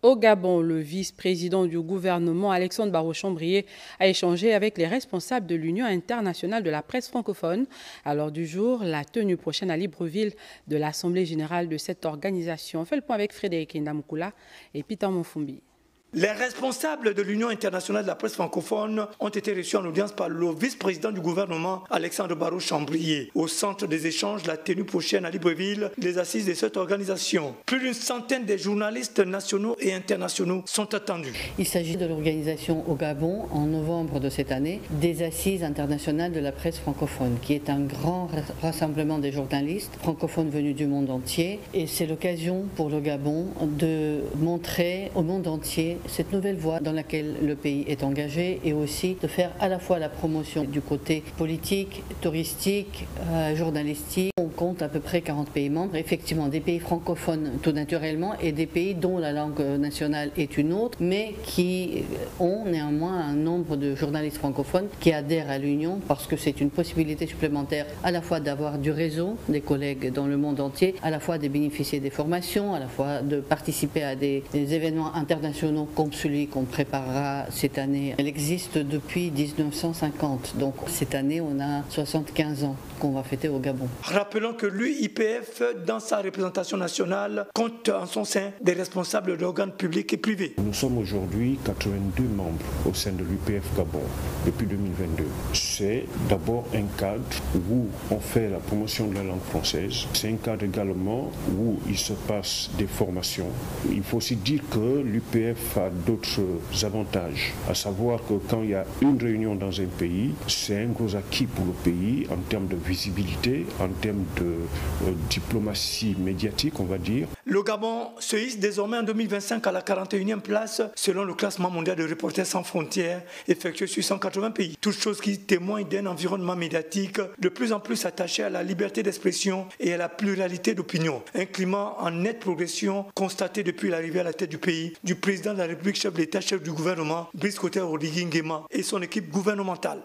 Au Gabon, le vice-président du gouvernement, Alexandre Barrot-Chambrier, a échangé avec les responsables de l'Union internationale de la presse francophone. À l'heure du jour, la tenue prochaine à Libreville de l'Assemblée générale de cette organisation. On fait le point avec Frédéric Ndamukula et Peter Monfumbi. Les responsables de l'Union internationale de la presse francophone ont été reçus en audience par le vice-président du gouvernement, Alexandre Barrot-Chambrier. Au centre des échanges, la tenue prochaine à Libreville, les assises de cette organisation. Plus d'une centaine de journalistes nationaux et internationaux sont attendus. Il s'agit de l'organisation au Gabon, en novembre de cette année, des assises internationales de la presse francophone, qui est un grand rassemblement des journalistes francophones venus du monde entier. Et c'est l'occasion pour le Gabon de montrer au monde entier cette nouvelle voie dans laquelle le pays est engagé et aussi de faire à la fois la promotion du côté politique, touristique, journalistique. On compte à peu près 40 pays membres, effectivement des pays francophones tout naturellement et des pays dont la langue nationale est une autre, mais qui ont néanmoins un nombre de journalistes francophones qui adhèrent à l'Union parce que c'est une possibilité supplémentaire à la fois d'avoir du réseau, des collègues dans le monde entier, à la fois de bénéficier des formations, à la fois de participer à des événements internationaux comme celui qu'on préparera cette année. Elle existe depuis 1950, donc cette année on a 75 ans qu'on va fêter au Gabon. Rappelons que l'UIPF, dans sa représentation nationale, compte en son sein des responsables d'organes publics et privés. Nous sommes aujourd'hui 82 membres au sein de l'UIPF Gabon depuis 2022. C'est d'abord un cadre où on fait la promotion de la langue française. C'est un cadre également où il se passe des formations. Il faut aussi dire que l'UIPF a d'autres avantages, à savoir que quand il y a une réunion dans un pays, c'est un gros acquis pour le pays en termes de visibilité, en termes de diplomatie médiatique, on va dire. Le Gabon se hisse désormais en 2025 à la 41e place selon le classement mondial de Reporters sans frontières effectué sur 180 pays. Toute chose qui témoigne d'un environnement médiatique de plus en plus attaché à la liberté d'expression et à la pluralité d'opinion. Un climat en nette progression constaté depuis l'arrivée à la tête du pays du président de la République, chef de l'État, chef du gouvernement, Brice Clotaire Oligui Nguema et son équipe gouvernementale.